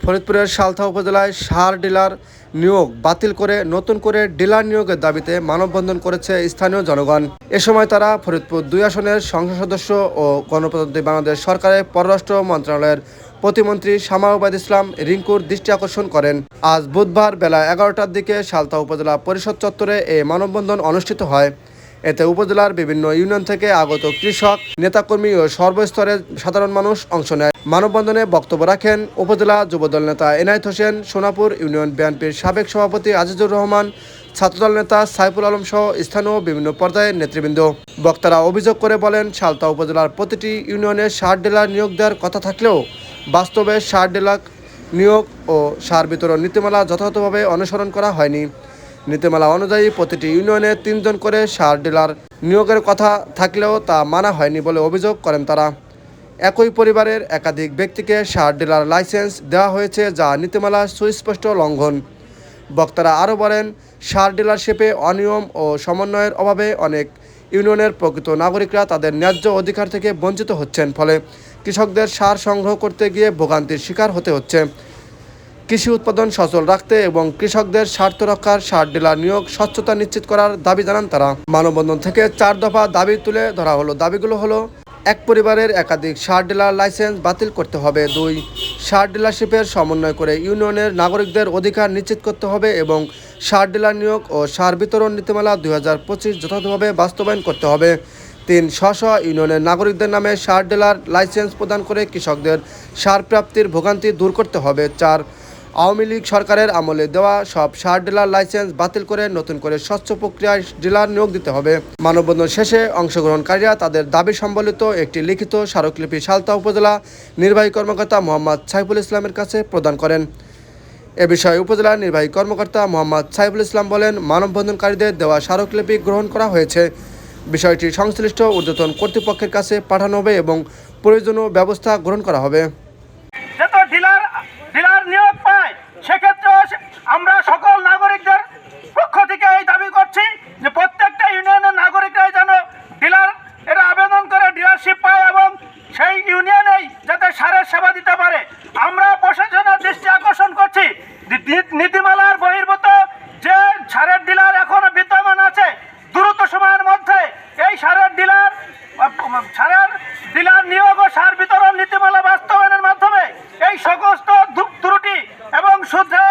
ফরিদপুরের সালথা উপজেলায় সার ডিলার নিয়োগ বাতিল করে নতুন করে ডিলার নিয়োগের দাবিতে মানববন্ধন করেছে স্থানীয় জনগণ। এ সময় তারা ফরিদপুর ২ আসনের সংসদ সদস্য ও গণপ্রজাতন্ত্রী বাংলাদেশ সরকারের পররাষ্ট্র মন্ত্রণালয়ের প্রতিমন্ত্রী শামা ওবায়দ ইসলাম রিঙ্কুর দৃষ্টি আকর্ষণ করেন। আজ বুধবার বেলা ১১টার দিকে সালথা উপজেলা পরিষদ চত্বরে এই মানববন্ধন অনুষ্ঠিত হয়। এতে উপজেলার বিভিন্ন ইউনিয়ন থেকে আগত কৃষক, নেতাকর্মী ও সর্বস্তরের সাধারণ মানুষ অংশ নেয়। মানববন্ধনে বক্তব্য রাখেন উপজেলা যুবদল নেতা এনায়েত হোসেন, সোনাপুর ইউনিয়ন বিএনপির সাবেক সভাপতি আজিজুর রহমান, ছাত্রদল নেতা সাইফুল আলম সহ স্থানীয় বিভিন্ন পর্যায়ের নেতৃবৃন্দ। বক্তারা অভিযোগ করে বলেন, সালথা উপজেলার প্রতিটি ইউনিয়নে সার ডিলার নিয়োগ দেওয়ার কথা থাকলেও বাস্তবে সার ডিলার নিয়োগ ও সার বিতরণ নীতিমালা যথাযথভাবে অনুসরণ করা হয়নি। নীতিমালা অনুযায়ী প্রতিটি ইউনিয়নে ৩ জন করে সার ডিলার নিয়োগের কথা থাকলেও তা মানা হয়নি বলে অভিযোগ করেন তারা। একই পরিবারের একাধিক ব্যক্তিকে সার ডিলার লাইসেন্স দেওয়া হয়েছে, যা নীতিমালার সুস্পষ্ট লঙ্ঘন। বক্তারা আরও বলেন, সার ডিলারশিপে অনিয়ম ও সমন্বয়ের অভাবে অনেক ইউনিয়নের প্রকৃত নাগরিকরা তাদের ন্যায্য অধিকার থেকে বঞ্চিত হচ্ছেন, ফলে কৃষকদের সার সংগ্রহ করতে গিয়ে ভোগান্তির শিকার হতে হচ্ছে। কৃষি উৎপাদন সচল রাখতে এবং কৃষকদের স্বার্থ রক্ষার সার ডিলার নিয়োগ স্বচ্ছতা নিশ্চিত করার দাবি জানান তারা। মানববন্ধন থেকে 4 দফা দাবি তুলে ধরা হলো। দাবিগুলো হলো: 1 পরিবারের একাধিক সার ডিলার লাইসেন্স বাতিল করতে হবে। 2 সার ডিলারশিপের সমন্বয় করে ইউনিয়নের নাগরিকদের অধিকার নিশ্চিত করতে হবে এবং সার ডিলার নিয়োগ ও সার বিতরণ নীতিমালা 2025 যথাযথভাবে বাস্তবায়ন করতে হবে। 3 স্ব ইউনিয়নের নাগরিকদের নামে সার ডিলার লাইসেন্স প্রদান করে কৃষকদের সার প্রাপ্তির ভোগান্তি দূর করতে হবে। 4 আওয়ামী লীগ সরকারের আমলে দেওয়া সব সার ডিলার লাইসেন্স বাতিল করে নতুন করে স্বচ্ছ প্রক্রিয়ায় ডিলার নিয়োগ দিতে হবে। মানববন্ধন শেষে অংশগ্রহণকারীরা তাদের দাবি সম্বলিত একটি লিখিত স্মারকলিপি সালথা উপজেলা নির্বাহী কর্মকর্তা মোহাম্মদ সাইফুল ইসলামের কাছে প্রদান করেন। এ বিষয়ে উপজেলা নির্বাহী কর্মকর্তা মোহাম্মদ সাইফুল ইসলাম বলেন, মানববন্ধনকারীদের দেওয়া স্মারকলিপি গ্রহণ করা হয়েছে। বিষয়টি সংশ্লিষ্ট ঊর্ধ্বতন কর্তৃপক্ষের কাছে পাঠানো হবে এবং প্রয়োজনীয় ব্যবস্থা গ্রহণ করা হবে। ডিলার নিয়োগ পায়, সেক্ষেত্রে আমরা সকল নাগরিকদের পক্ষ থেকে এই দাবি করছি যে প্রত্যেকটা ইউনিয়নের নাগরিকরাই যেন ডিলার এরা আবেদন করে ডিলারশিপ পায় এবং সেই ইউনিয়নেই যাতে সারের সেবা দিতে পারে। আমরা প্রশাসনের দৃষ্টি আকর্ষণ করছি, নীতিমালার বহির্ভূত যে সারের ডিলার এখনো বিদ্যমান আছে, দ্রুত সময়ের মধ্যে এই সারের ডিলার নিয়োগ ও সার বিতরণ নীতিমালা বাস্তবায়নের মাধ্যমে এই সমস্ত ত্রুটি এবং শুধরে